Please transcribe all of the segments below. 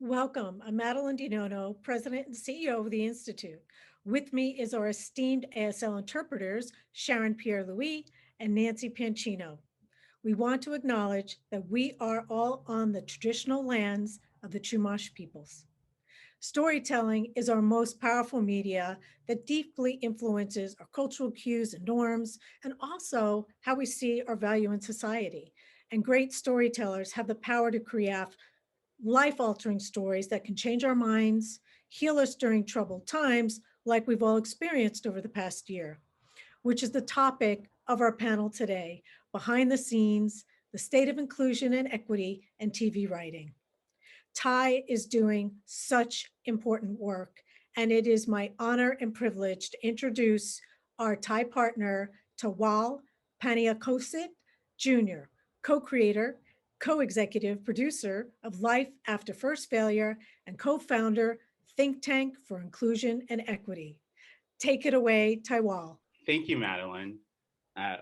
Welcome. I'm Madeline DiNono, President and CEO of the Institute. With me is our esteemed ASL interpreters, Sharon Pierre-Louis and Nancy Pancino. We want to acknowledge that we are all on the traditional lands of the Chumash peoples. Storytelling is our most powerful media that deeply influences our cultural cues and norms, and also how we see our value in society. And great storytellers have the power to create life altering stories that can change our minds, heal us during troubled times, like we've all experienced over the past year, which is the topic of our panel today: behind the scenes, the state of inclusion and equity in TV writing. Ty is doing such important work, and it is my honor and privilege to introduce our Ty partner, Tawal Paniakosit Jr., co-creator, co-executive producer of Life After First Failure, and co-founder Think Tank for Inclusion and Equity. Take it away, Tywal. Thank you, Madeline. Uh,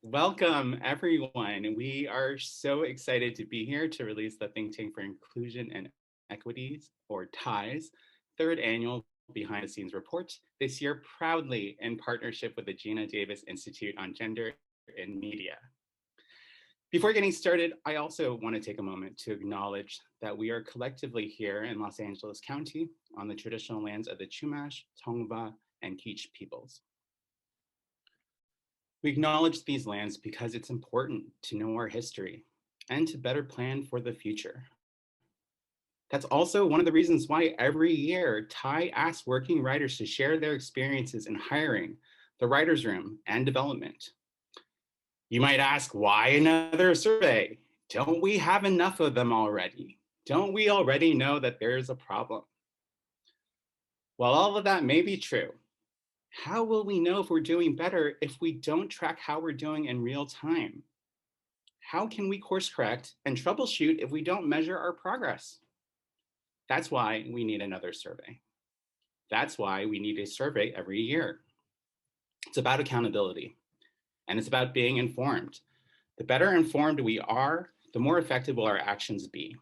Welcome, everyone. We are so excited to be here to release the Think Tank for Inclusion and Equities, or TIES, third annual behind the scenes report, this year proudly in partnership with the Gina Davis Institute on Gender in Media. Before getting started, I also want to take a moment to acknowledge that we are collectively here in Los Angeles County on the traditional lands of the Chumash, Tongva, and Kizh peoples. We acknowledge these lands because it's important to know our history and to better plan for the future. That's also one of the reasons why every year TIE asks working writers to share their experiences in hiring, the writer's room, and development. You might ask, why another survey? Don't we have enough of them already? Don't we already know that there's a problem? While all of that may be true, how will we know if we're doing better if we don't track how we're doing in real time? How can we course correct and troubleshoot if we don't measure our progress? That's why we need another survey. That's why we need a survey every year. It's about accountability, and it's about being informed. The better informed we are, the more effective will our actions be.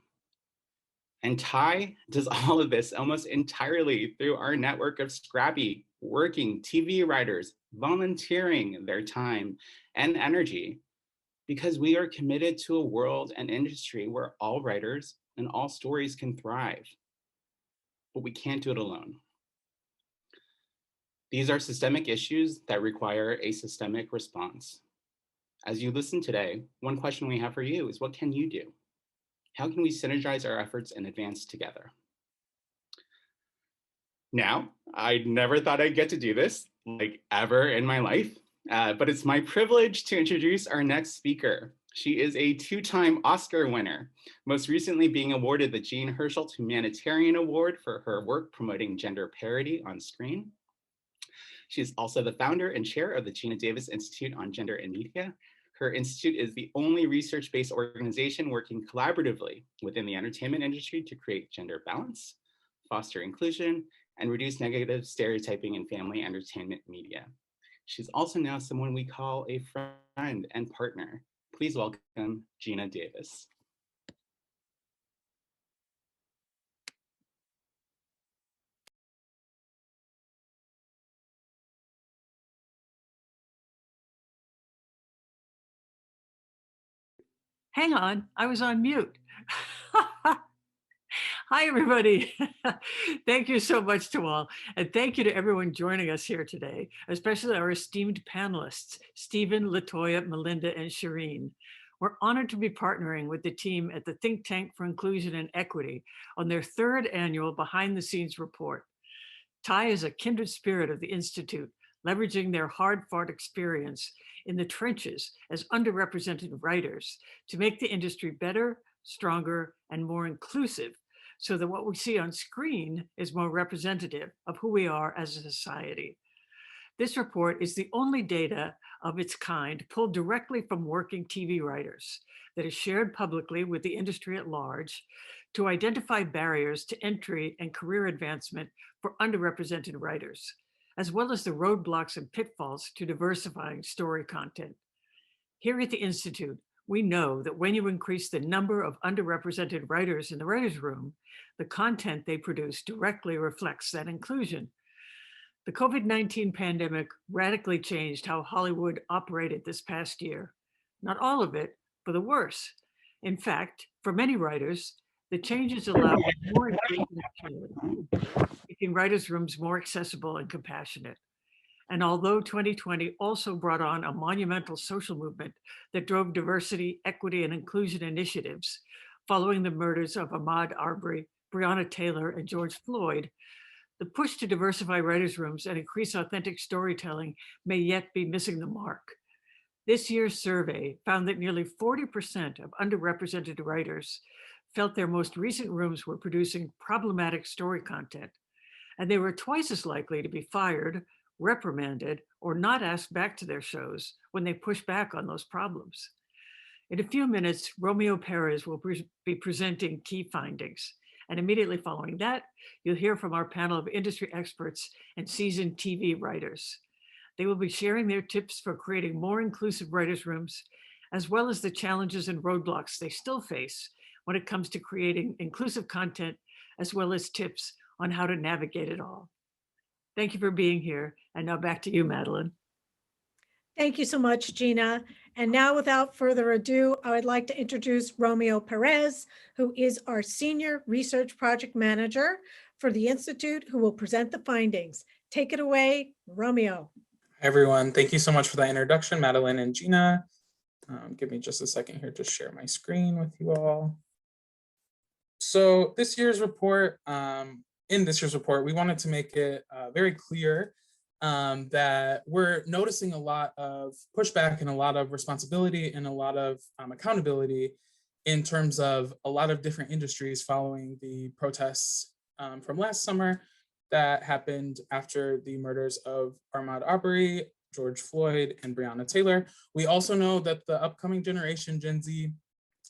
And TIE does all of this almost entirely through our network of scrappy, working TV writers, volunteering their time and energy, because we are committed to a world and industry where all writers and all stories can thrive. But we can't do it alone. These are systemic issues that require a systemic response. As you listen today, one question we have for you is, what can you do? How can we synergize our efforts and advance together? Now, I never thought I'd get to do this, like ever in my life, but it's my privilege to introduce our next speaker. She is a two-time Oscar winner, most recently being awarded the Jean Hersholt Humanitarian Award for her work promoting gender parity on screen. She is also the founder and chair of the Gina Davis Institute on Gender and Media. Her institute is the only research-based organization working collaboratively within the entertainment industry to create gender balance, foster inclusion, and reduce negative stereotyping in family entertainment media. She's also now someone we call a friend and partner. Please welcome Gina Davis. Hang on, I was on mute. Hi, everybody. Thank you so much to all. And thank you to everyone joining us here today, especially our esteemed panelists, Stephen, Latoya, Melinda, and Shireen. We're honored to be partnering with the team at the Think Tank for Inclusion and Equity on their third annual behind the scenes report. TIE is a kindred spirit of the Institute, leveraging their hard-fought experience in the trenches as underrepresented writers to make the industry better, stronger, and more inclusive, so that what we see on screen is more representative of who we are as a society. This report is the only data of its kind pulled directly from working TV writers that is shared publicly with the industry at large to identify barriers to entry and career advancement for underrepresented writers, as well as the roadblocks and pitfalls to diversifying story content. Here at the Institute, We know that when you increase the number of underrepresented writers in the writer's room, the content they produce directly reflects that inclusion. The COVID-19 pandemic radically changed how Hollywood operated this past year. Not all of it, for the worse. In fact, for many writers, the changes allowed more engagement activity, making writers' rooms more accessible and compassionate. And although 2020 also brought on a monumental social movement that drove diversity, equity, and inclusion initiatives, following the murders of Ahmaud Arbery, Breonna Taylor, and George Floyd, the push to diversify writers' rooms and increase authentic storytelling may yet be missing the mark. This year's survey found that nearly 40% of underrepresented writers felt their most recent rooms were producing problematic story content, and they were twice as likely to be fired, reprimanded, or not asked back to their shows when they push back on those problems. In a few minutes, Romeo Perez will be presenting key findings. And immediately following that, you'll hear from our panel of industry experts and seasoned TV writers. They will be sharing their tips for creating more inclusive writers' rooms, as well as the challenges and roadblocks they still face when it comes to creating inclusive content, as well as tips on how to navigate it all. Thank you for being here. And now back to you, Madeline. Thank you so much, Gina. And now, without further ado, I would like to introduce Romeo Perez, who is our Senior Research Project Manager for the Institute, who will present the findings. Take it away, Romeo. Hi, everyone. Thank you so much for that introduction, Madeline and Gina. Give me just a second here to share my screen with you all. So this year's report, in this year's report, we wanted to make it very clear that we're noticing a lot of pushback and a lot of responsibility and a lot of accountability in terms of a lot of different industries following the protests from last summer that happened after the murders of Ahmaud Arbery, George Floyd, and Breonna Taylor. We also know that the upcoming generation, Gen Z,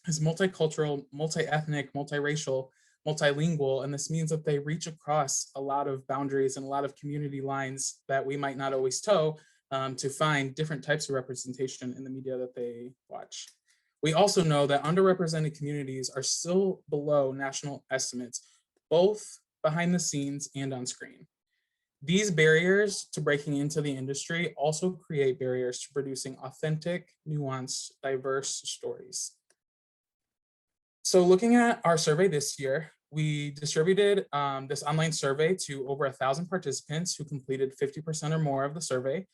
is multicultural, multi-ethnic, multiracial, multilingual, and this means that they reach across a lot of boundaries and a lot of community lines that we might not always toe to find different types of representation in the media that they watch. We also know that underrepresented communities are still below national estimates, both behind the scenes and on screen. These barriers to breaking into the industry also create barriers to producing authentic, nuanced, diverse stories. So looking at our survey this year, we distributed this online survey to over 1,000 participants who completed 50% or more of the survey.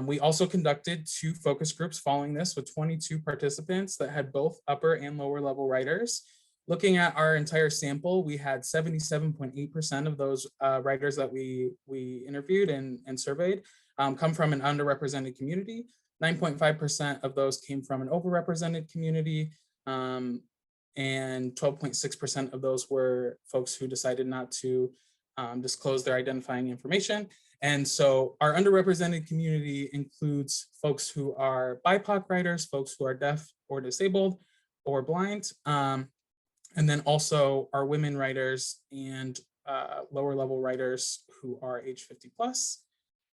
We also conducted 2 focus groups following this with 22 participants that had both upper and lower level writers. Looking at our entire sample, we had 77.8% of those writers that we interviewed and surveyed come from an underrepresented community. 9.5% of those came from an overrepresented community. And 12.6% of those were folks who decided not to disclose their identifying information. And so our underrepresented community includes folks who are BIPOC writers, folks who are deaf or disabled or blind, and then also our women writers and lower level writers who are age 50 plus,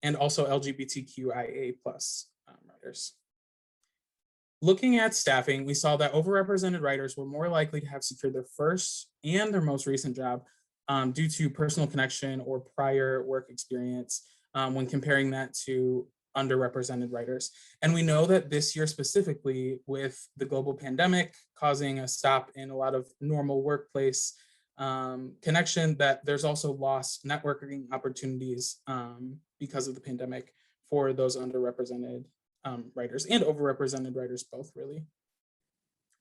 and also LGBTQIA plus writers. Looking at staffing, we saw that overrepresented writers were more likely to have secured their first and their most recent job due to personal connection or prior work experience when comparing that to underrepresented writers. And we know that this year specifically, with the global pandemic causing a stop in a lot of normal workplace connection, that there's also lost networking opportunities because of the pandemic for those underrepresented writers and overrepresented writers both, really.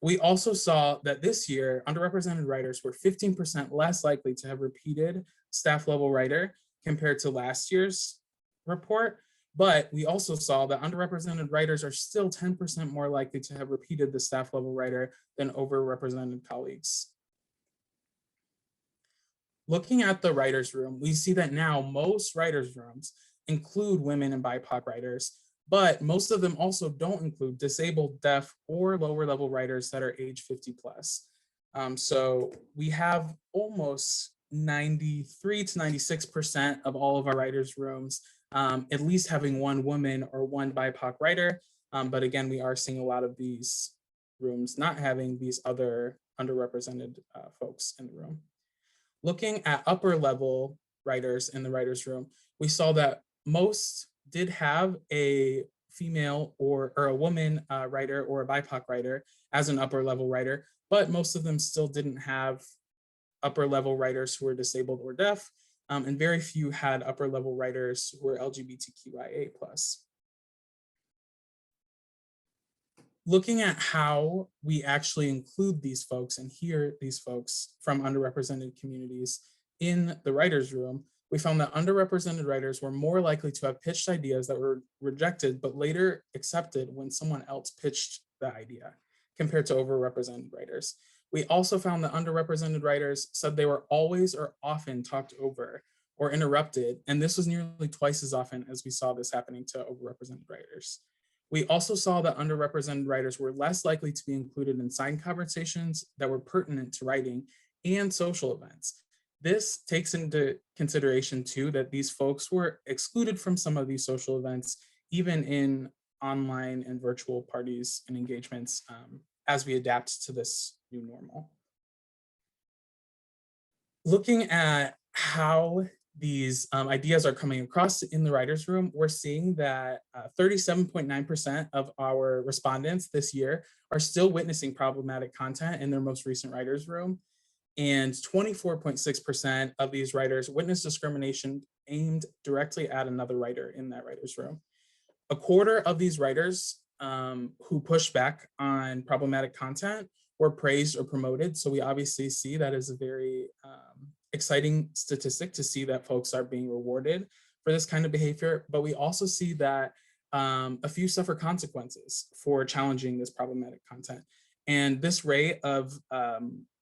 We also saw that this year, underrepresented writers were 15% less likely to have repeated staff level writer compared to last year's report. But we also saw that underrepresented writers are still 10% more likely to have repeated the staff level writer than overrepresented colleagues. Looking at the writer's room, we see that now most writer's rooms include women and BIPOC writers, but most of them also don't include disabled, deaf, or lower level writers that are age 50 plus. So we have almost 93 to 96% of all of our writers' rooms at least having one woman or one BIPOC writer. But again, we are seeing a lot of these rooms not having these other underrepresented folks in the room. Looking at upper level writers in the writer's room, we saw that most did have a female or a woman writer or a BIPOC writer as an upper level writer, but most of them still didn't have upper level writers who were disabled or deaf, and very few had upper level writers who were LGBTQIA+. Looking at how we actually include these folks and hear these folks from underrepresented communities in the writer's room, we found that underrepresented writers were more likely to have pitched ideas that were rejected, but later accepted when someone else pitched the idea, compared to overrepresented writers. We also found that underrepresented writers said they were always or often talked over or interrupted, and this was nearly twice as often as we saw this happening to overrepresented writers. We also saw that underrepresented writers were less likely to be included in side conversations that were pertinent to writing and social events. This takes into consideration too that these folks were excluded from some of these social events, even in online and virtual parties and engagements as we adapt to this new normal. Looking at how these ideas are coming across in the writer's room, we're seeing that 37.9% of our respondents this year are still witnessing problematic content in their most recent writer's room. And 24.6% of these writers witness discrimination aimed directly at another writer in that writer's room. A quarter of these writers who pushed back on problematic content were praised or promoted. So we obviously see that as a very exciting statistic to see that folks are being rewarded for this kind of behavior. But we also see that a few suffer consequences for challenging this problematic content. And this rate of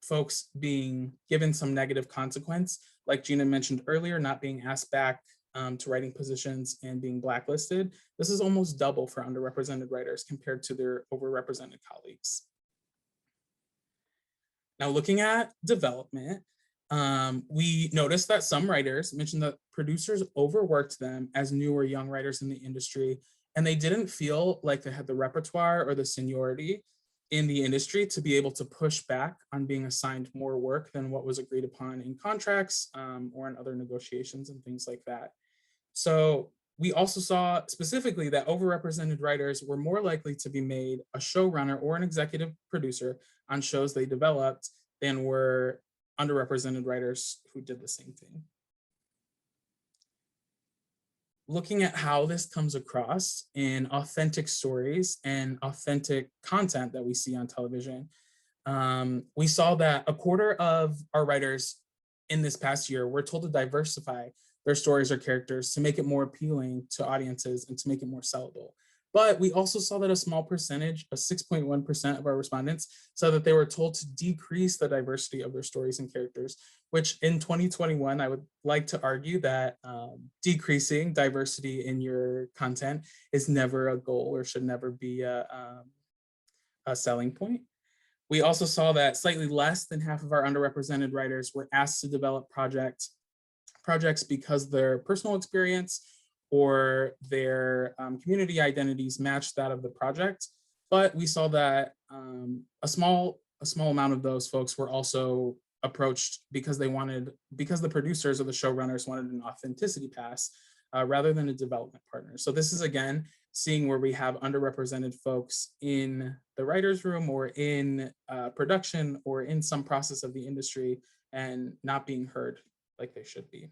folks being given some negative consequence, like Gina mentioned earlier, not being asked back to writing positions and being blacklisted, this is almost double for underrepresented writers compared to their overrepresented colleagues. Now, looking at development, we noticed that some writers mentioned that producers overworked them as new or young writers in the industry, and they didn't feel like they had the repertoire or the seniority in the industry to be able to push back on being assigned more work than what was agreed upon in contracts or in other negotiations and things like that. So we also saw specifically that overrepresented writers were more likely to be made a showrunner or an executive producer on shows they developed than were underrepresented writers who did the same thing. Looking at how this comes across in authentic stories and authentic content that we see on television, we saw that a quarter of our writers in this past year were told to diversify their stories or characters to make it more appealing to audiences and to make it more sellable. But we also saw that a small percentage, 6.1% of our respondents, said that they were told to decrease the diversity of their stories and characters, which in 2021, I would like to argue that decreasing diversity in your content is never a goal or should never be a selling point. We also saw that slightly less than half of our underrepresented writers were asked to develop projects because their personal experience or their community identities matched that of the project. But we saw that a small amount of those folks were also approached because the producers or the showrunners wanted an authenticity pass rather than a development partner. So this is, again, seeing where we have underrepresented folks in the writer's room or in production or in some process of the industry and not being heard like they should be.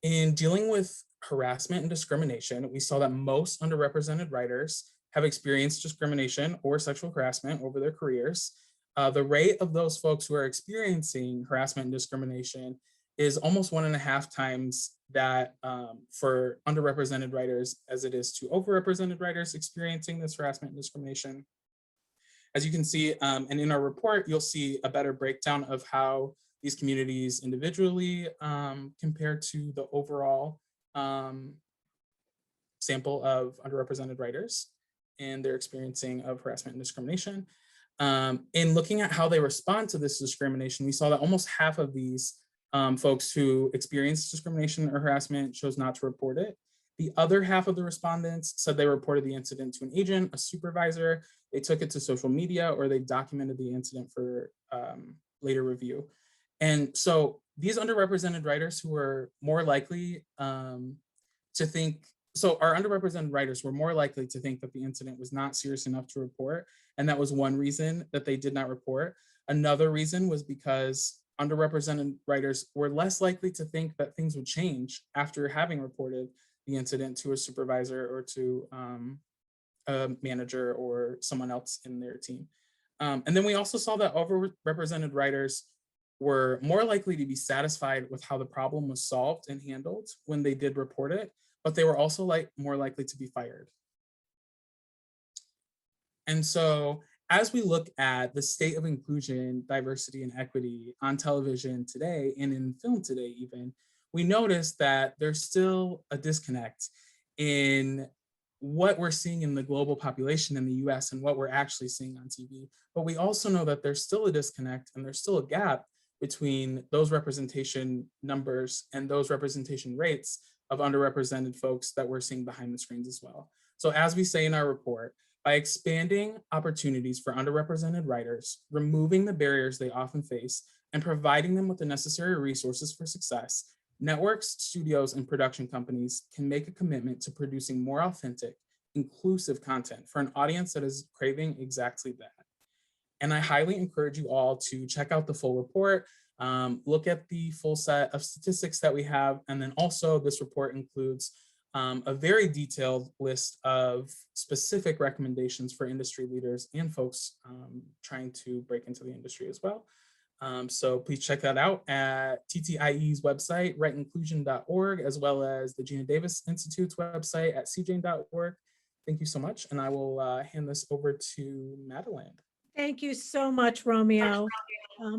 In dealing with harassment and discrimination, we saw that most underrepresented writers have experienced discrimination or sexual harassment over their careers. The rate of those folks who are experiencing harassment and discrimination is almost 1.5 times that for underrepresented writers as it is to overrepresented writers experiencing this harassment and discrimination. As you can see, and in our report, you'll see a better breakdown of how these communities individually compared to the overall sample of underrepresented writers and their experiencing of harassment and discrimination. In looking at how they respond to this discrimination, we saw that almost half of these folks who experienced discrimination or harassment chose not to report it. The other half of the respondents said they reported the incident to an agent, a supervisor, they took it to social media, or they documented the incident for later review. And so these underrepresented writers who were more likely to think, so our underrepresented writers were more likely to think that the incident was not serious enough to report. And that was one reason that they did not report. Another reason was because underrepresented writers were less likely to think that things would change after having reported the incident to a supervisor or to a manager or someone else in their team. And then we also saw that overrepresented writers were more likely to be satisfied with how the problem was solved and handled when they did report it, but they were also more likely to be fired. And so as we look at the state of inclusion, diversity, and equity on television today and in film today even, we notice that there's still a disconnect in what we're seeing in the global population in the US and what we're actually seeing on TV. But we also know that there's still a disconnect and there's still a gap between those representation numbers and those representation rates of underrepresented folks that we're seeing behind the screens as well. So as we say in our report, by expanding opportunities for underrepresented writers, removing the barriers they often face, and providing them with the necessary resources for success, networks, studios, and production companies can make a commitment to producing more authentic, inclusive content for an audience that is craving exactly that. And I highly encourage you all to check out the full report, look at the full set of statistics that we have, and then also this report includes a very detailed list of specific recommendations for industry leaders and folks trying to break into the industry as well. So please check that out at TTIE's website, rightinclusion.org, as well as the Gina Davis Institute's website at cjane.org. Thank you so much. And I will hand this over to Madeline. Thank you so much, Romeo.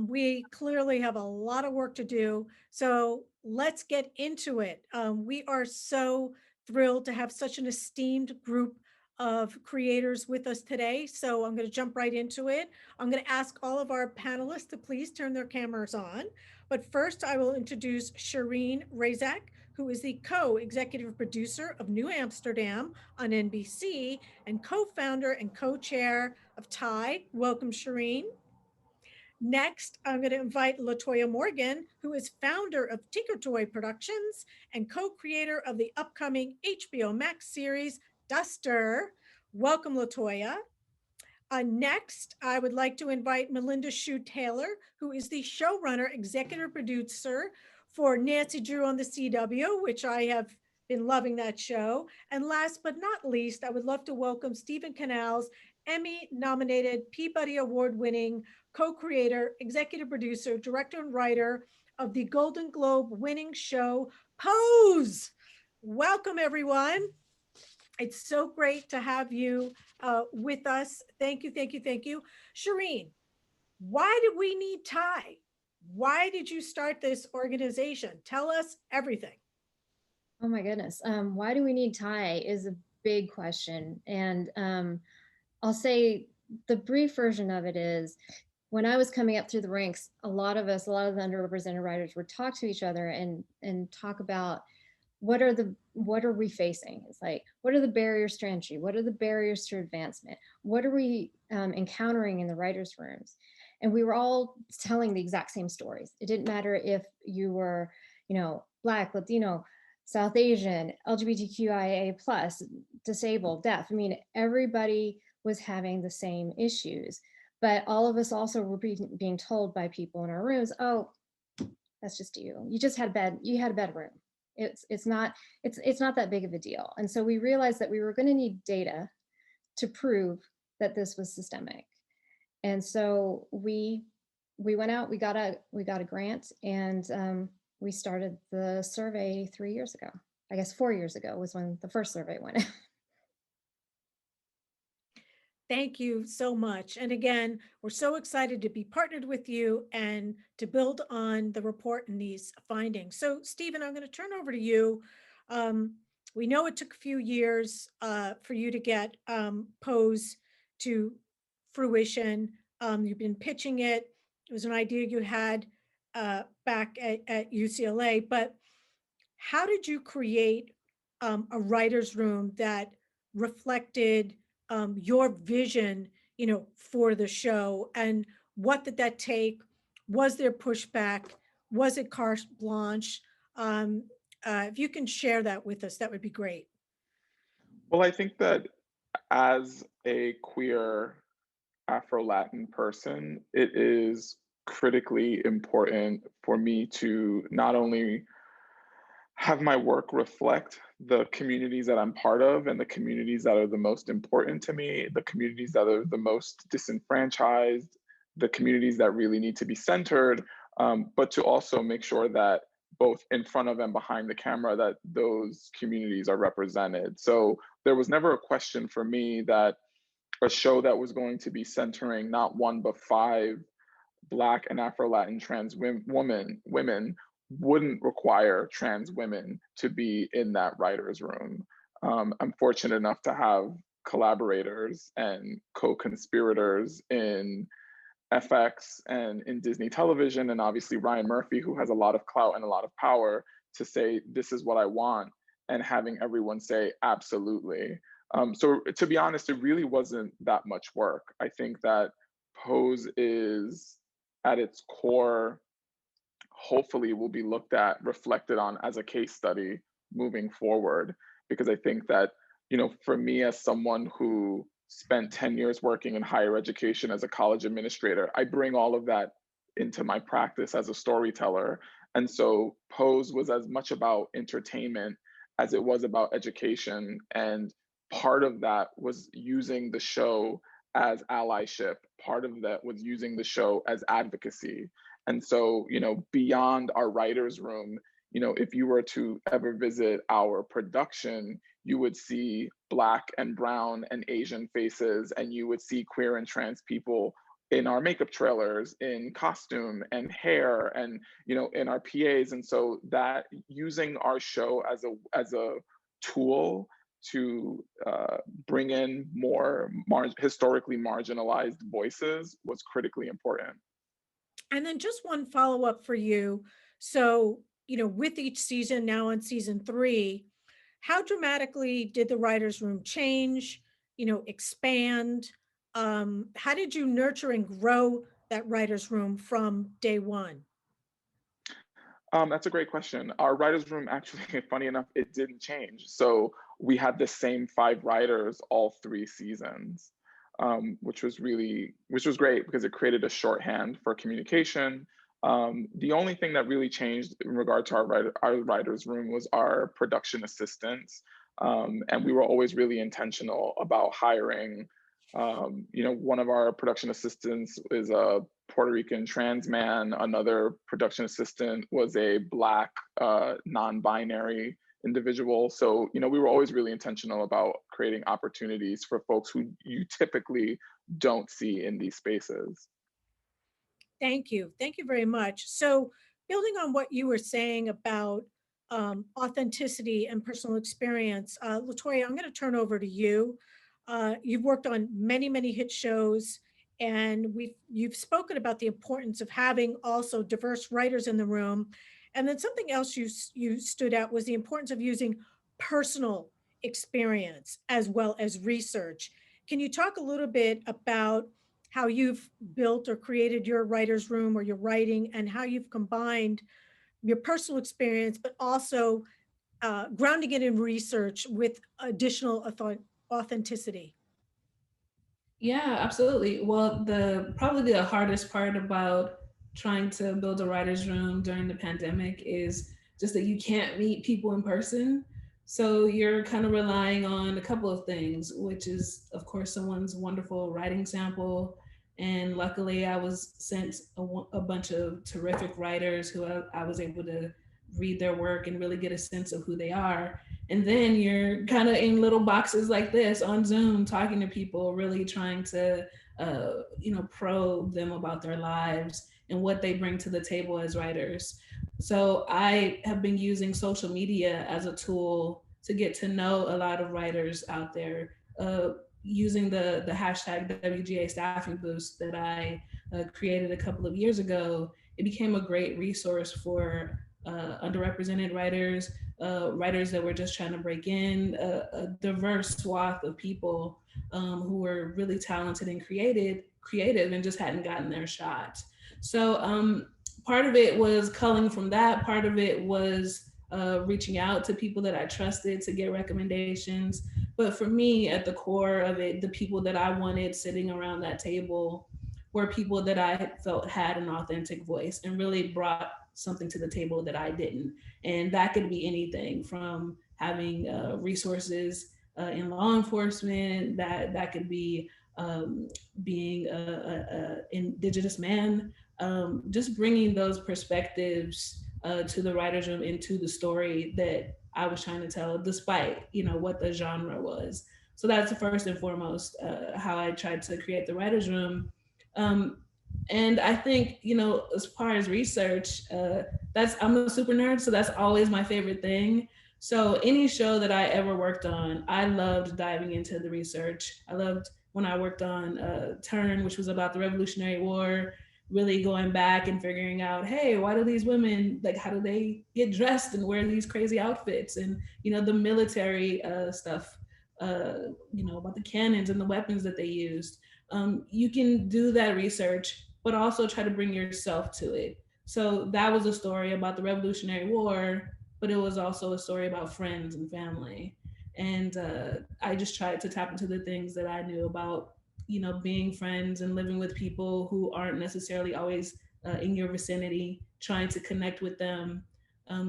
We clearly have a lot of work to do, so let's get into it. We are so thrilled to have such an esteemed group of creators with us today, so I'm going to jump right into it. I'm going to ask all of our panelists to please turn their cameras on, but first I will introduce Shireen Razak, who is the co-executive producer of New Amsterdam on NBC and co-founder and co-chair of TIE. Welcome, Shireen. Next, I'm going to invite Latoya Morgan, who is founder of Tinker Toy Productions and co-creator of the upcoming HBO Max series, Duster. Welcome, Latoya. Next, I would like to invite Melinda Shue Taylor, who is the showrunner, executive producer for Nancy Drew on the CW, which I have been loving that show. And last but not least, I would love to welcome Stephen Canals, Emmy-nominated, Peabody Award-winning co-creator, executive producer, director, and writer of the Golden Globe-winning show, Pose. Welcome, everyone. It's so great to have you with us. Thank you, thank you, thank you. Shireen, why do we need TIE? Why did you start this organization? Tell us everything. Oh my goodness. Why do we need TIE is a big question. And I'll say the brief version of it is, when I was coming up through the ranks, a lot of the underrepresented writers would talk to each other and talk about what are we facing? It's like, what are the barriers to entry? What are the barriers to advancement? What are we encountering in the writers' rooms? And we were all telling the exact same stories. It didn't matter if you were, Black, Latino, South Asian, LGBTQIA+, disabled, deaf. I mean, everybody was having the same issues, but all of us also were being told by people in our rooms, oh, that's just you. You just had a bad room. It's not that big of a deal. And so we realized that we were going to need data to prove that this was systemic. And so we went out, we got a grant, and we started the survey 3 years ago. I guess 4 years ago was when the first survey went out. Thank you so much. And again, we're so excited to be partnered with you and to build on the report and these findings. So Stephen, I'm going to turn over to you. We know it took a few years for you to get Pose to fruition. You've been pitching it. It was an idea you had back at UCLA, but how did you create a writer's room that reflected your vision, for the show? And what did that take? Was there pushback? Was it carte blanche? If you can share that with us, that would be great. Well, I think that as a queer Afro-Latin person, it is critically important for me to not only have my work reflect the communities that I'm part of and the communities that are the most important to me, the communities that are the most disenfranchised, the communities that really need to be centered, but to also make sure that both in front of and behind the camera that those communities are represented. So there was never a question for me that a show that was going to be centering not one but five Black and Afro-Latin trans women wouldn't require trans women to be in that writer's room. I'm fortunate enough to have collaborators and co-conspirators in FX and in Disney television, and obviously Ryan Murphy, who has a lot of clout and a lot of power to say, this is what I want, and having everyone say, absolutely. So to be honest, it really wasn't that much work. I think that Pose is at its core, hopefully will be looked at, reflected on as a case study moving forward. Because I think that, for me as someone who spent 10 years working in higher education as a college administrator, I bring all of that into my practice as a storyteller. And so Pose was as much about entertainment as it was about education. And part of that was using the show as allyship. Part of that was using the show as advocacy. And so, beyond our writer's room, if you were to ever visit our production, you would see Black and brown and Asian faces, and you would see queer and trans people in our makeup trailers, in costume and hair, and in our PAs. And so that using our show as a tool to bring in more historically marginalized voices was critically important. And then just one follow-up for you. So, with each season, now on season 3, how dramatically did the writer's room change, expand? How did you nurture and grow that writer's room from day one? That's a great question. Our writers' room actually, funny enough, it didn't change. So we had the same 5 writers all 3 seasons, which was great because it created a shorthand for communication. The only thing that really changed in regard to our writers' room was our production assistants. And we were always really intentional about hiring. One of our production assistants is a Puerto Rican trans man. Another production assistant was a Black non-binary individual. So, we were always really intentional about creating opportunities for folks who you typically don't see in these spaces. Thank you. Thank you very much. So, building on what you were saying about authenticity and personal experience, Latoya, I'm going to turn over to you. You've worked on many, many hit shows, and you've spoken about the importance of having also diverse writers in the room. And then something else you stood out was the importance of using personal experience as well as research. Can you talk a little bit about how you've built or created your writer's room or your writing, and how you've combined your personal experience, but also grounding it in research with additional authenticity? Yeah, absolutely. Well, probably the hardest part about trying to build a writer's room during the pandemic is just that you can't meet people in person. So you're kind of relying on a couple of things, which is, of course, someone's wonderful writing sample. And luckily, I was sent a bunch of terrific writers who I was able to read their work and really get a sense of who they are. And then you're kind of in little boxes like this on Zoom, talking to people, really trying to, probe them about their lives and what they bring to the table as writers. So I have been using social media as a tool to get to know a lot of writers out there, using the hashtag WGA Staffing Boost that I created a couple of years ago. It became a great resource for underrepresented writers, writers that were just trying to break in, a diverse swath of people who were really talented and creative and just hadn't gotten their shot. So part of it was culling from that. Part of it was reaching out to people that I trusted to get recommendations. But for me, at the core of it, the people that I wanted sitting around that table were people that I felt had an authentic voice and really brought something to the table that I didn't. And that could be anything from having resources in law enforcement, that could be being a Indigenous man, just bringing those perspectives to the writer's room and to the story that I was trying to tell, despite what the genre was. So that's first and foremost how I tried to create the writer's room. And I think, as far as research, I'm a super nerd, so that's always my favorite thing. So any show that I ever worked on, I loved diving into the research. I loved when I worked on Turn, which was about the Revolutionary War, really going back and figuring out, hey, why do these women, how do they get dressed and wear these crazy outfits? And, the military stuff, about the cannons and the weapons that they used. You can do that research, but also try to bring yourself to it. So that was a story about the Revolutionary War, but it was also a story about friends and family. And I just tried to tap into the things that I knew about, being friends and living with people who aren't necessarily always in your vicinity, trying to connect with them.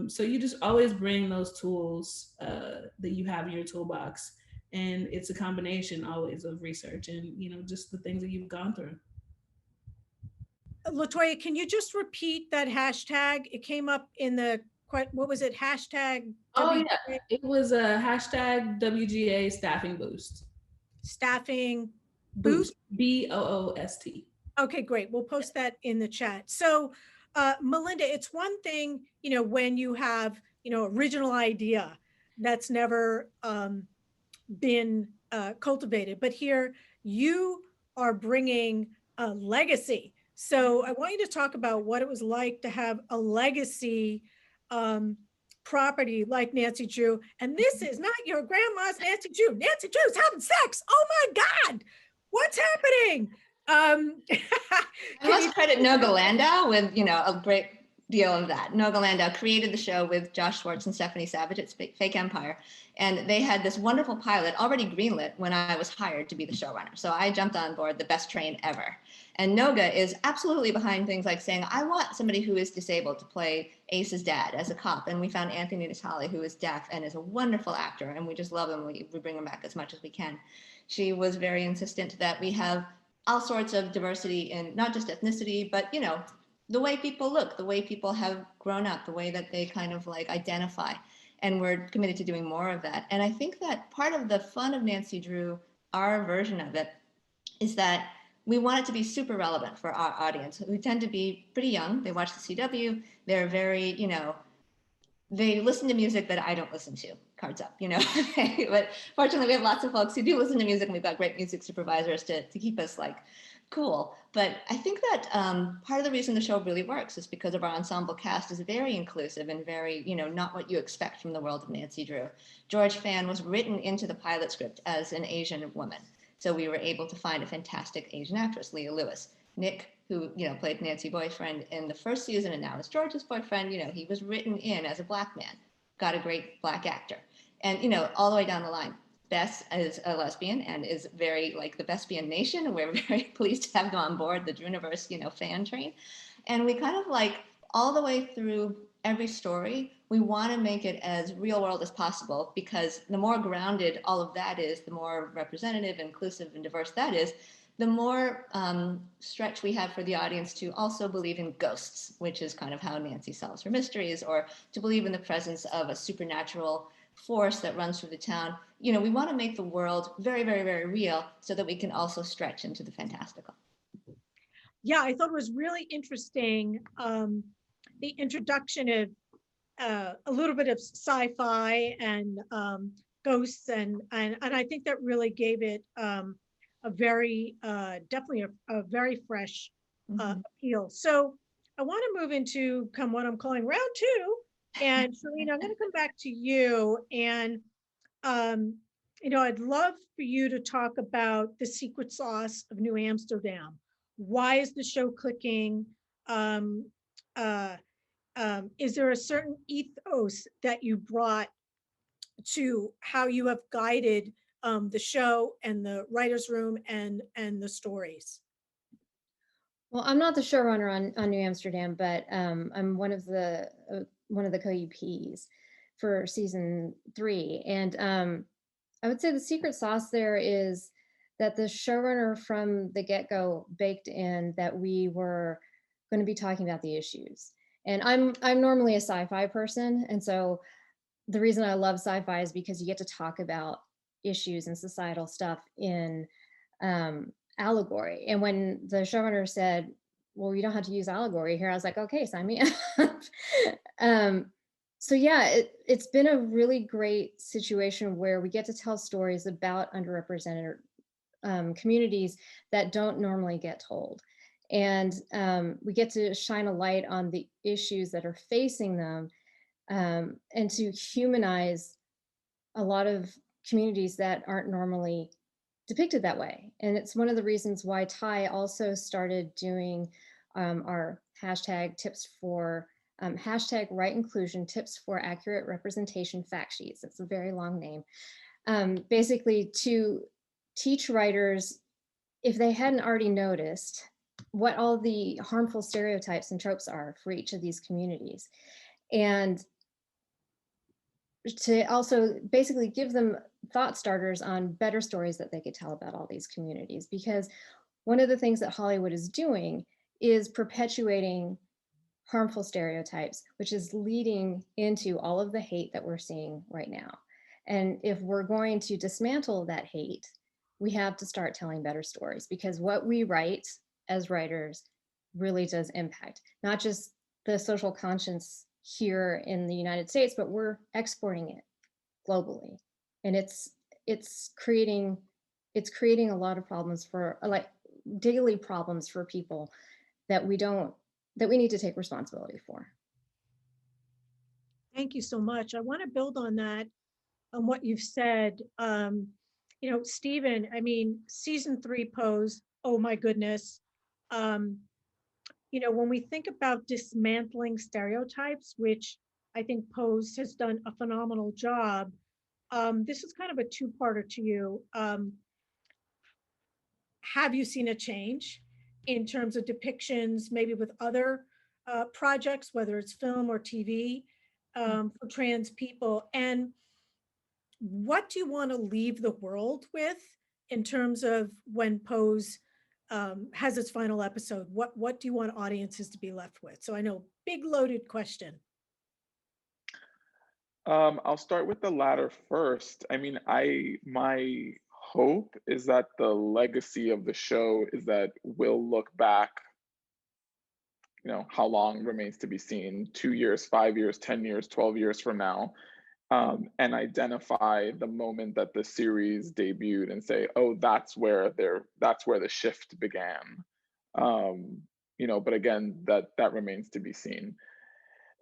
So you just always bring those tools that you have in your toolbox. And it's a combination always of research and, just the things that you've gone through. LaToya, can you just repeat that hashtag? It came up in the, what was it? Hashtag. Oh yeah, it was a hashtag WGA staffing boost. Staffing boost? BOOST. Okay, great. We'll post that in the chat. So Melinda, it's one thing, when you have, original idea that's never been cultivated, but here you are bringing a legacy. So I want you to talk about what it was like to have a legacy property like Nancy Drew. And this is not your grandma's Nancy Drew. Nancy Drew's having sex. Oh my God, what's happening? I must credit Noga Landau with, a great deal of that. Noga Landau created the show with Josh Schwartz and Stephanie Savage at Fake Empire. And they had this wonderful pilot already greenlit when I was hired to be the showrunner. So I jumped on board the best train ever. And Noga is absolutely behind things like saying, I want somebody who is disabled to play Ace's dad as a cop. And we found Anthony Natali, who is deaf and is a wonderful actor. And we just love him. We bring him back as much as we can. She was very insistent that we have all sorts of diversity in not just ethnicity, but, the way people look, the way people have grown up, the way that they kind of identify. And we're committed to doing more of that. And I think that part of the fun of Nancy Drew, our version of it, is that we want it to be super relevant for our audience, who tend to be pretty young. They watch the CW. They're very, they listen to music that I don't listen to. Cards up, But fortunately, we have lots of folks who do listen to music, and we've got great music supervisors to keep us cool. But I think that part of the reason the show really works is because of our ensemble cast is very inclusive and very, not what you expect from the world of Nancy Drew. George Fan was written into the pilot script as an Asian woman. So we were able to find a fantastic Asian actress, Leah Lewis. Nick, who, played Nancy's boyfriend in the first season and now is George's boyfriend, he was written in as a Black man, got a great Black actor. And, all the way down the line. Bess is a lesbian and is very the Bespian Nation. And we're very pleased to have them on board the Drewniverse, fan train. And we kind of all the way through every story, we want to make it as real world as possible, because the more grounded all of that is, the more representative, inclusive, and diverse that is, the more stretch we have for the audience to also believe in ghosts, which is kind of how Nancy solves her mysteries, or to believe in the presence of a supernatural force that runs through the town. We want to make the world very, very, very real so that we can also stretch into the fantastical. Yeah, I thought it was really interesting, the introduction of a little bit of sci-fi and ghosts, and I think that really gave it a very, definitely a very fresh appeal. So I want to move into what I'm calling round two And Sharina, I'm going to come back to you. And, I'd love for you to talk about the secret sauce of New Amsterdam. Why is the show clicking? Um, uh, is there a certain ethos that you brought to how you have guided the show and the writers' room and the stories? Well, I'm not the showrunner on New Amsterdam, but I'm one of the co-UPs for season 3, and I would say the secret sauce there is that the showrunner from the get-go baked in that we were going to be talking about the issues. And I'm normally a sci-fi person, and so the reason I love sci-fi is because you get to talk about issues and societal stuff in allegory. And when the showrunner said, well, you don't have to use allegory here, I was like, okay, sign me up. So yeah, it's been a really great situation where we get to tell stories about underrepresented communities that don't normally get told. And we get to shine a light on the issues that are facing them, and to humanize a lot of communities that aren't normally depicted that way. And it's one of the reasons why Ty also started doing our hashtag tips for hashtag right inclusion tips for accurate representation fact sheets. It's a very long name. Basically to teach writers, if they hadn't already noticed, what all the harmful stereotypes and tropes are for each of these communities. And to also basically give them thought starters on better stories that they could tell about all these communities. Because one of the things that Hollywood is doing is perpetuating harmful stereotypes, which is leading into all of the hate that we're seeing right now. And if we're going to dismantle that hate, we have to start telling better stories, because what we write as writers really does impact not just the social conscience here in the United States, but we're exporting it globally. And it's creating a lot of problems for, like, daily problems for people that we need to take responsibility for. Thank you so much. I want to build on that, on what you've said. Stephen, I mean, season 3 Pose, oh my goodness. When we think about dismantling stereotypes, which I think Pose has done a phenomenal job, this is kind of a two-parter to you. Have you seen a change in terms of depictions, maybe with other projects, whether it's film or TV, for trans people? And what do you want to leave the world with in terms of when Pose has its final episode? What do you want audiences to be left with? So I know, big loaded question. I'll start with the latter first. I mean, my hope is that the legacy of the show is that we'll look back, how long remains to be seen, 2 years, 5 years, 10 years, 12 years from now, and identify the moment that the series debuted and say, oh, that's where the shift began. But again, that remains to be seen.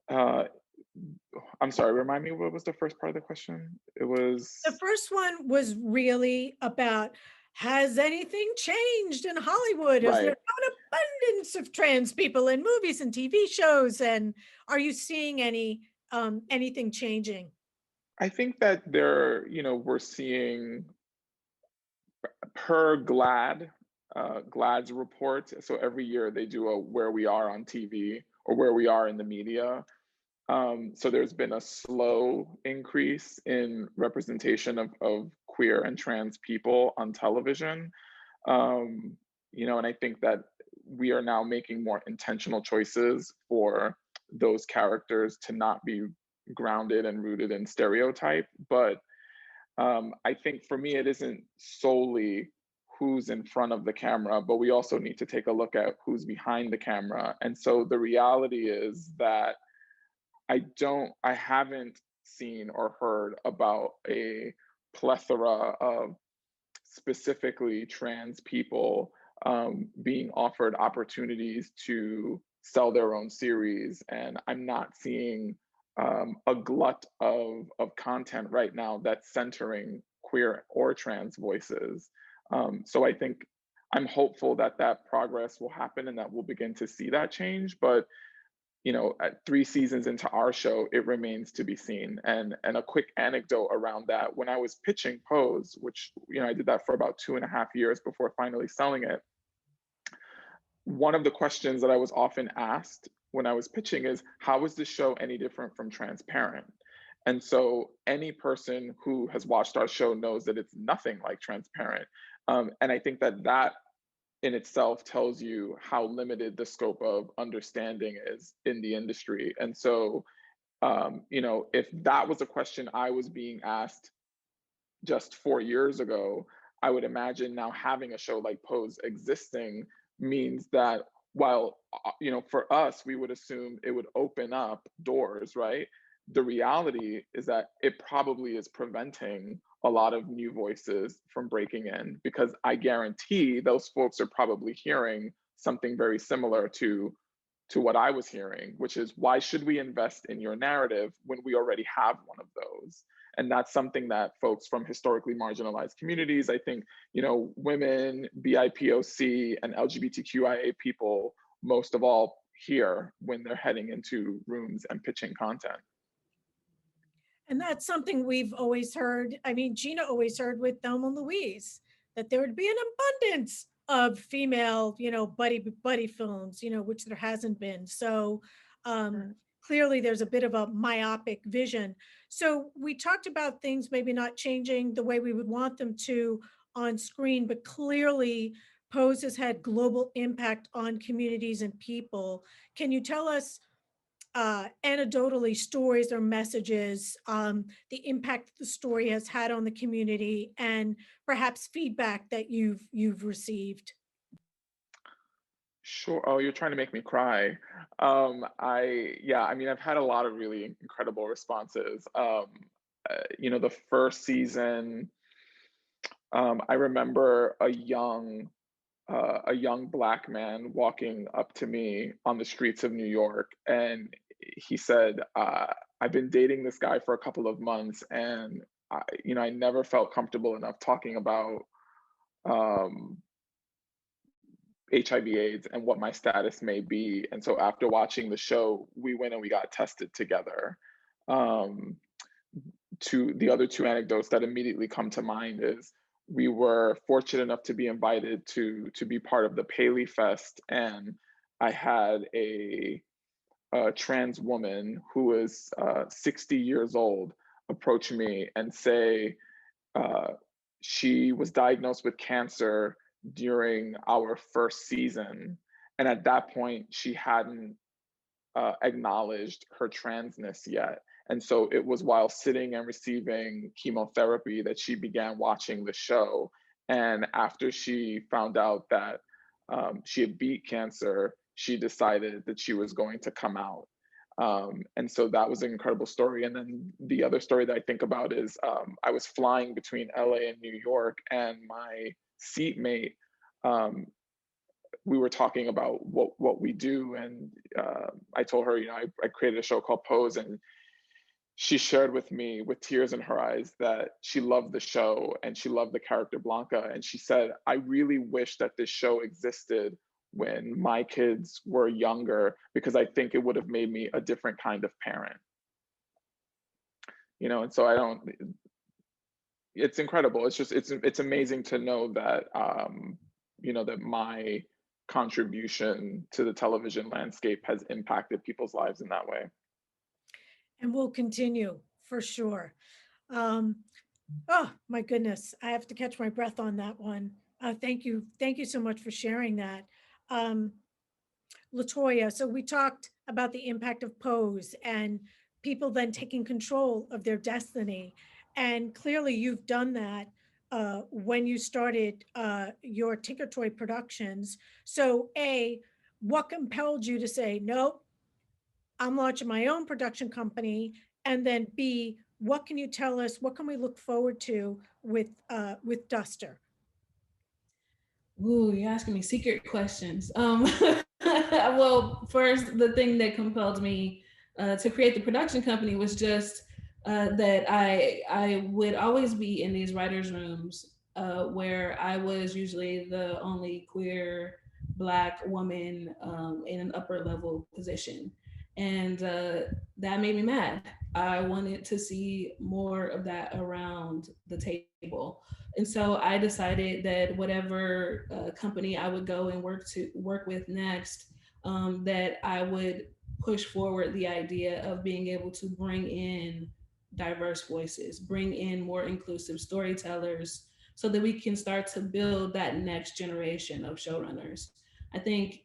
I'm sorry, remind me, what was the first part of the question? It was The first one was really about, has anything changed in Hollywood? Is there right. an abundance of trans people in movies and TV shows? And are you seeing anything changing? I think that we're seeing per GLAAD's report. So every year they do a where we are on TV or where we are in the media. So there's been a slow increase in representation of queer and trans people on television. And I think that we are now making more intentional choices for those characters to not be grounded and rooted in stereotype. But I think for me, it isn't solely who's in front of the camera, but we also need to take a look at who's behind the camera. And so the reality is that I haven't seen or heard about a plethora of specifically trans people being offered opportunities to sell their own series. And I'm not seeing a glut of content right now that's centering queer or trans voices. So I think I'm hopeful that that progress will happen and that we'll begin to see that change. But at 3 seasons into our show, it remains to be seen. And a quick anecdote around that: when I was pitching Pose, which I did that for about 2.5 years before finally selling it, one of the questions that I was often asked when I was pitching is, how is this show any different from Transparent? And so any person who has watched our show knows that it's nothing like Transparent. And I think that that in itself tells you how limited the scope of understanding is in the industry. And so, if that was a question I was being asked just 4 years ago, I would imagine now having a show like Pose existing means that while, for us, we would assume it would open up doors, right? The reality is that it probably is preventing a lot of new voices from breaking in, because I guarantee those folks are probably hearing something very similar to what I was hearing, which is, why should we invest in your narrative when we already have one of those? And that's something that folks from historically marginalized communities, I think, women, BIPOC, and LGBTQIA people, most of all, hear when they're heading into rooms and pitching content. And that's something we've always heard. I mean, Gina always heard with Thelma and Louise that there would be an abundance of female, buddy films, which there hasn't been. So clearly there's a bit of a myopic vision. So we talked about things maybe not changing the way we would want them to on screen, but clearly Pose has had global impact on communities and people. Can you tell us anecdotally stories or messages, the impact the story has had on the community, and perhaps feedback that you've received? Sure. Oh, you're trying to make me cry. I've had a lot of really incredible responses. The first season, I remember a young Black man walking up to me on the streets of New York, and he said, I've been dating this guy for a couple of months, and I never felt comfortable enough talking about HIV/AIDS and what my status may be. And so after watching the show, we went and we got tested together. To the other 2 anecdotes that immediately come to mind is, we were fortunate enough to be invited to be part of the Paley Fest, and I had a trans woman who was 60 years old approach me and say she was diagnosed with cancer during our first season, and at that point she hadn't acknowledged her transness yet. And so it was while sitting and receiving chemotherapy that she began watching the show. And after she found out that she had beat cancer, she decided that she was going to come out. And so that was an incredible story. And then the other story that I think about is, I was flying between LA and New York, and my seatmate, we were talking about what we do. And I told her, I created a show called Pose, and she shared with me with tears in her eyes that she loved the show and she loved the character Blanca. And she said, I really wish that this show existed when my kids were younger, because I think it would have made me a different kind of parent. And so it's incredible. It's amazing to know that, that my contribution to the television landscape has impacted people's lives in that way. And we'll continue for sure. Oh my goodness, I have to catch my breath on that one. Thank you so much for sharing that. Latoya, so we talked about the impact of Pose and people then taking control of their destiny. And clearly you've done that when you started your Tinker Toy Productions. So A, what compelled you to say, nope, I'm launching my own production company? And then B, what can you tell us? What can we look forward to with Duster? Ooh, you're asking me secret questions. Well, first, the thing that compelled me to create the production company was just that I would always be in these writers' rooms where I was usually the only queer Black woman in an upper level position. And that made me mad. I wanted to see more of that around the table. And so I decided that whatever company I would go and work with next, that I would push forward the idea of being able to bring in diverse voices, bring in more inclusive storytellers, so that we can start to build that next generation of showrunners. I think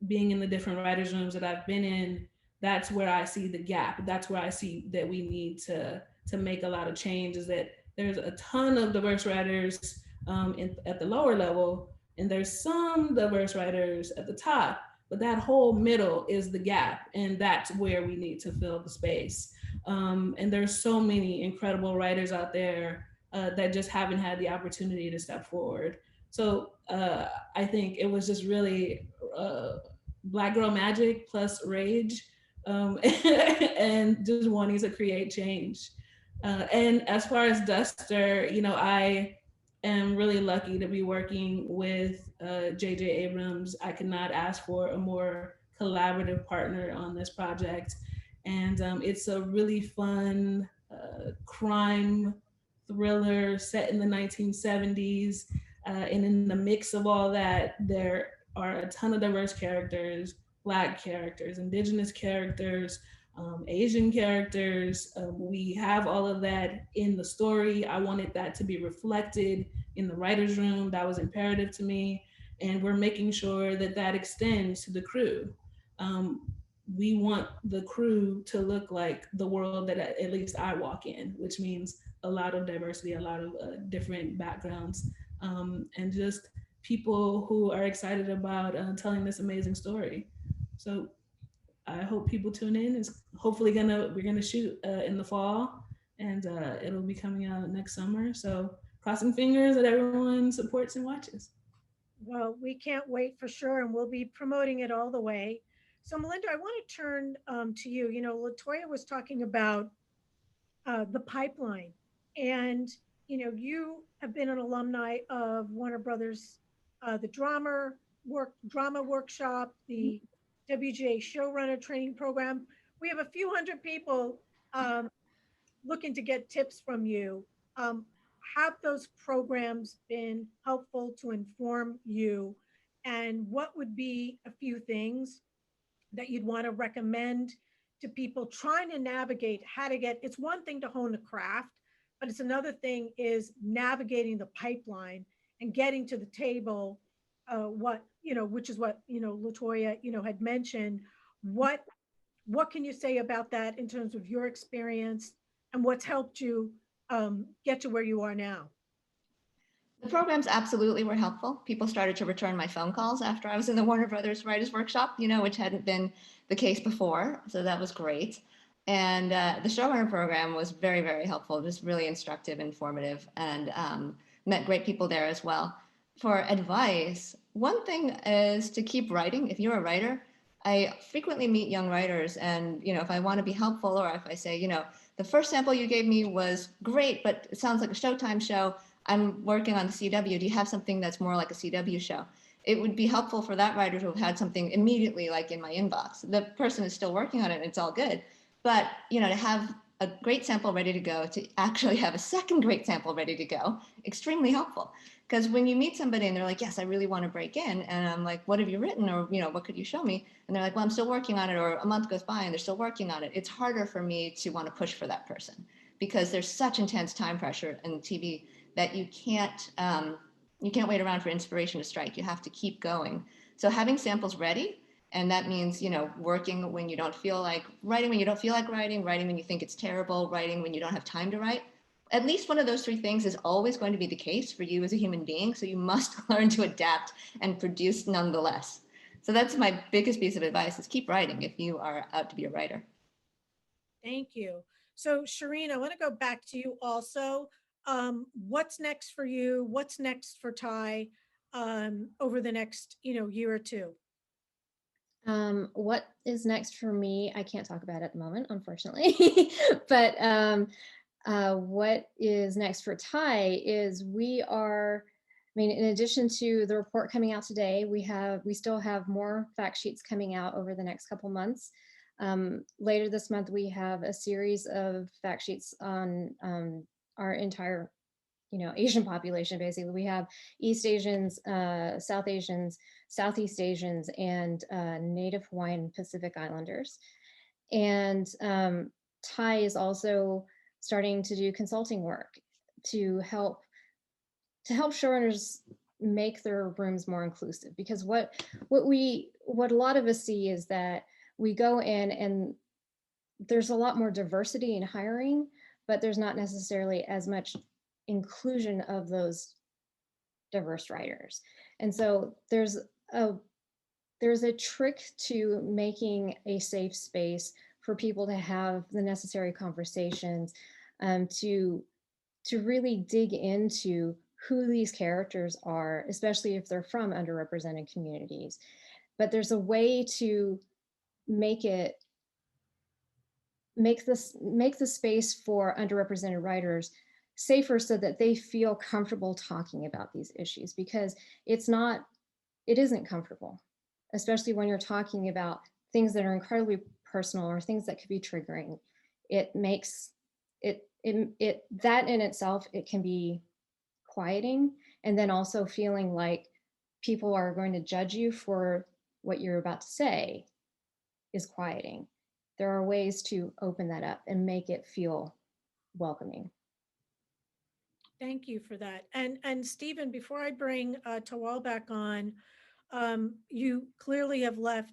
being in the different writers' rooms that I've been in, that's where I see the gap. That's where I see that we need to make a lot of change. Is that there's a ton of diverse writers at the lower level, and there's some diverse writers at the top, but that whole middle is the gap, and that's where we need to fill the space. And there's so many incredible writers out there that just haven't had the opportunity to step forward. So I think it was just really Black Girl Magic plus rage, and just wanting to create change. And as far as Duster, you know, I am really lucky to be working with J.J. Abrams. I could not ask for a more collaborative partner on this project. And it's a really fun crime thriller set in the 1970s. And in the mix of all that, there are a ton of diverse characters, Black characters, Indigenous characters, Asian characters. We have all of that in the story. I wanted that to be reflected in the writer's room. That was imperative to me. And we're making sure that that extends to the crew. We want the crew to look like the world that at least I walk in, which means a lot of diversity, a lot of different backgrounds, and just people who are excited about telling this amazing story. So I hope people tune in. It's hopefully we're gonna shoot in the fall, and it'll be coming out next summer. So crossing fingers that everyone supports and watches. Well, we can't wait for sure, and we'll be promoting it all the way. So, Melinda, I want to turn to you. You know, Latoya was talking about the pipeline, and you know, you have been an alumni of Warner Brothers, the drama workshop, the WGA showrunner training program. We have a few hundred people looking to get tips from you. Um, have those programs been helpful to inform you? And what would be a few things that you'd want to recommend to people trying to navigate how to get? It's one thing to hone a craft, but it's another thing is navigating the pipeline and getting to the table. What you know, which is what you know, Latoya, you know, had mentioned. What what can you say about that in terms of your experience and what's helped you get to where you are now? The programs absolutely were helpful. People started to return my phone calls after I was in the Warner Brothers Writers Workshop, you know, which hadn't been the case before. So that was great. And the showrunner program was very, very helpful, just really instructive, informative, and met great people there as well. For advice, one thing is to keep writing. If you're a writer, I frequently meet young writers, and you know, if I want to be helpful, or if I say, you know, the first sample you gave me was great, but it sounds like a Showtime show. I'm working on the CW. Do you have something that's more like a CW show? It would be helpful for that writer to have had something immediately like in my inbox. The person is still working on it and it's all good. But you know, to have a great sample ready to go, to actually have a second great sample ready to go, extremely helpful. Because when you meet somebody and they're like, yes, I really want to break in. And I'm like, what have you written? Or, you know, what could you show me? And they're like, well, I'm still working on it. Or a month goes by and they're still working on it. It's harder for me to want to push for that person because there's such intense time pressure in TV that you can't wait around for inspiration to strike. You have to keep going. So having samples ready, and that means, you know, working when you don't feel like writing, when you don't feel like writing, writing when you think it's terrible, writing when you don't have time to write. At least one of those three things is always going to be the case for you as a human being. So you must learn to adapt and produce nonetheless. So that's my biggest piece of advice is keep writing if you are out to be a writer. Thank you. So Shireen, I want to go back to you also. What's next for you? What's next for Ty over the next, you know, year or two? What is next for me? I can't talk about it at the moment, unfortunately. But what is next for Ty is in addition to the report coming out today, we still have more fact sheets coming out over the next couple months. Later this month, we have a series of fact sheets on our entire Asian population. Basically, we have East Asians, South Asians, Southeast Asians, and Native Hawaiian Pacific Islanders. And Ty is also starting to do consulting work to help showrunners make their rooms more inclusive. Because what a lot of us see is that we go in and there's a lot more diversity in hiring, but there's not necessarily as much inclusion of those diverse writers. And so there's a trick to making a safe space for people to have the necessary conversations, to really dig into who these characters are, especially if they're from underrepresented communities. But there's a way to make the space for underrepresented writers safer so that they feel comfortable talking about these issues, because it isn't comfortable, especially when you're talking about things that are incredibly personal or things that could be triggering. It makes that in itself, it can be quieting, and then also feeling like people are going to judge you for what you're about to say is quieting. There are ways to open that up and make it feel welcoming. Thank you for that. And Stephen, before I bring Tawal back on, you clearly have left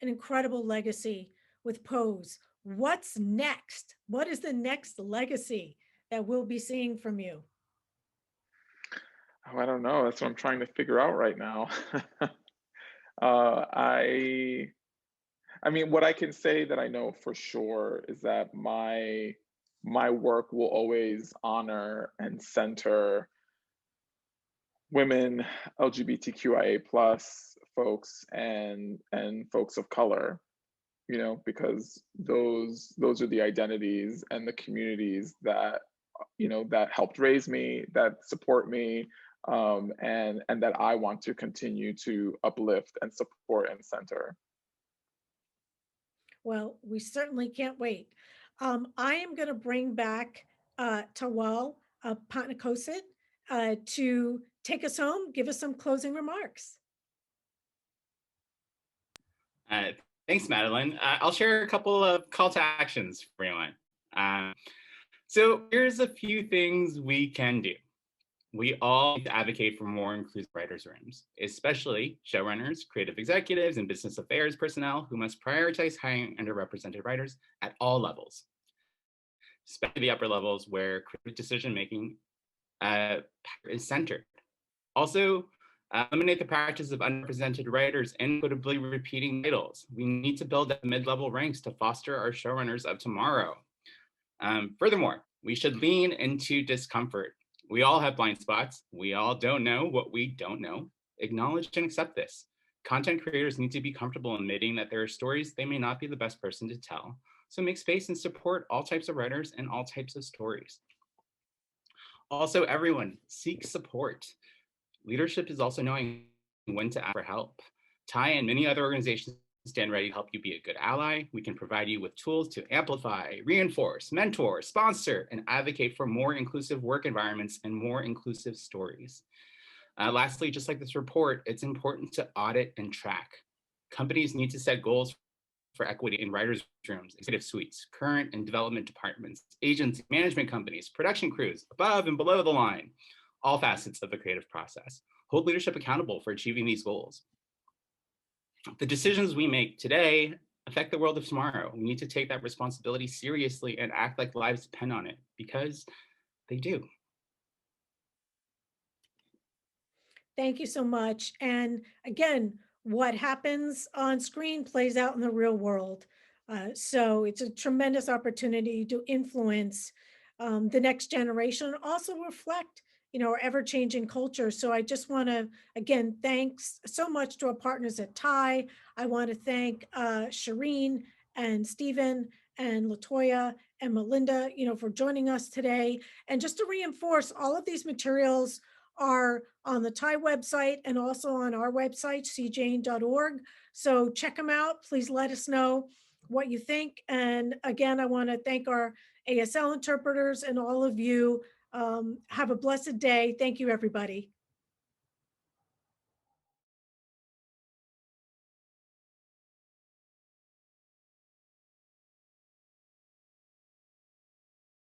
an incredible legacy with Pose. What's next? What is the next legacy that we'll be seeing from you? Oh, I don't know. That's what I'm trying to figure out right now. I mean, what I can say that I know for sure is that my work will always honor and center women, LGBTQIA+ folks, and folks of color, because those are the identities and the communities that that helped raise me, that support me, and that I want to continue to uplift and support and center. Well, we certainly can't wait. I am going to bring back Tawal Patnakosit to take us home, give us some closing remarks. Thanks, Madeline. I'll share a couple of call to actions for everyone. So here's a few things we can do. We all need to advocate for more inclusive writers' rooms, especially showrunners, creative executives, and business affairs personnel who must prioritize hiring underrepresented writers at all levels, especially the upper levels where creative decision-making is centered. Also, eliminate the practice of underrepresented writers inequitably repeating titles. We need to build up mid-level ranks to foster our showrunners of tomorrow. Furthermore, we should lean into discomfort. We all have blind spots. We all don't know what we don't know. Acknowledge and accept this. Content creators need to be comfortable admitting that there are stories they may not be the best person to tell. So make space and support all types of writers and all types of stories. Also, everyone, seek support. Leadership is also knowing when to ask for help. Ty and many other organizations stand ready to help you be a good ally. We can provide you with tools to amplify, reinforce, mentor, sponsor, and advocate for more inclusive work environments and more inclusive stories. Lastly, just like this report, it's important to audit and track. Companies need to set goals for equity in writers' rooms, executive suites, current and development departments, agency management companies, production crews, above and below the line, all facets of the creative process. Hold leadership accountable for achieving these goals. The decisions we make today affect the world of tomorrow. We need to take that responsibility seriously and act like lives depend on it, because they do. Thank you so much. And again, what happens on screen plays out in the real world. So it's a tremendous opportunity to influence the next generation, also reflect our ever-changing culture. So I just want to, again, thanks so much to our partners at TIE. I want to thank Shireen and Stephen and Latoya and Melinda, for joining us today. And just to reinforce, all of these materials are on the TIE website and also on our website, cjane.org. So check them out. Please let us know what you think. And again, I want to thank our ASL interpreters and all of you. Have a blessed day. Thank you, everybody.